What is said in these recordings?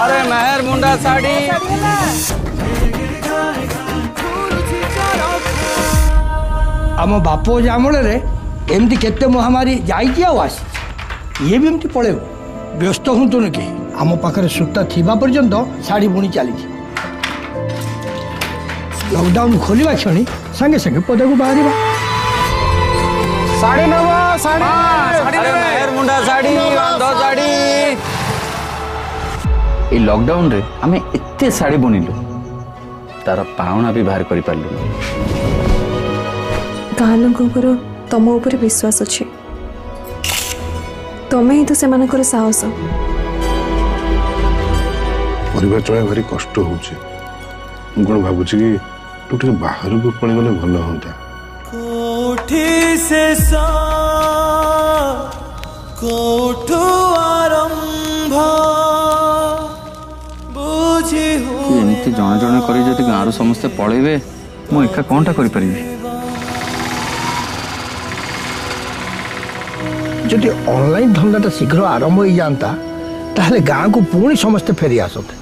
अरे मेहर मुंडा साड़ी आम बाप जामल एमती केते महामारी जाइए ये भी एमती पड़े व्यस्त हूँ कि आम पाखे सूता थिबा पर्यंत शाढ़ी बुणी चली लॉकडाउन खोलिबा क्षणी संगे संगे पदा को बाहर साड़ी नवा साड़ी अरे मेहर मुंडा साड़ी दो साड़ी ए लॉकडाउन रे आमे एत्ते साड़ी बुनिलु तार पावना भी बाहर करि पारलु गाँ लोकंकर तम ऊपर विश्वास अच्छे तमें ही तो सेमानकर साहस परिवार चला भारी कष्ट होचे कौन भावुची कि तू टे बाहर को पड़े गले भल होता कोठी से कोठू आरंभ बुझी एमती जणे जणे करी जदि गाँव रू समस्ते पळेबे मु एका कोनटा करि परिबी जदि ऑनलाइन धंदाटा शीघ्र आरंभ हो जाता ताहले गाँ को पुणी समस्ते फेरी आसते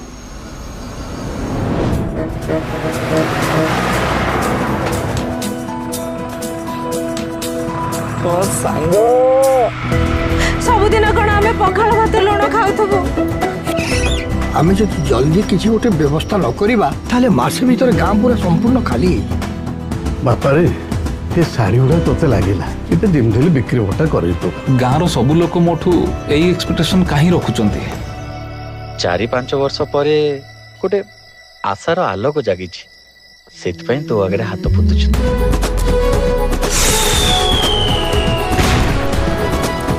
सबुदिन कौन आम पखाड़ भात लुण खाऊ आम जो जल्दी किसी गोटे व्यवस्था न करिबा ताहले मासे भीतर गाँ पूरा संपूर्ण खाली बापा रे ये शाढ़ी गुड़ा तोते लगिला ये दिन धीरे बिक्री बटा कर गाँव सब लोक मोठू यही एक्सपेक्टेशन कहीं रखुचंती 4-5 वर्ष परे गोटे आशार आलोक जागिछि सेतपई तो आगे हाथ फुटुछ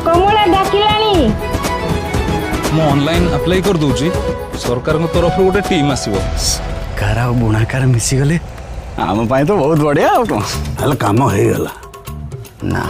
कमला डाकिलानी मु ऑनलाइन अप्लाई कर दूची सरकार को तरफ गोटे टीम आसीबो कारा बुणाकार मिसी गले आम पाई तो बहुत बढ़िया आ कौन काम हो गला ना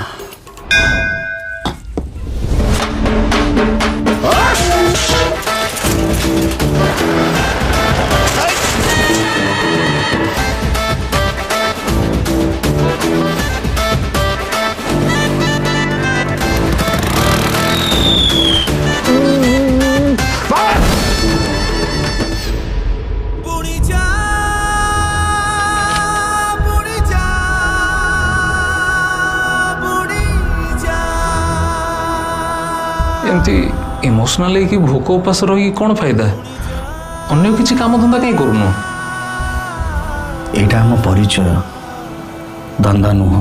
एमती इमोशनल कि भोक उपास रही कौन फायदा अन्य किसी काम धंदा कहीं करूनु एटा हम परिचय धंदा नुह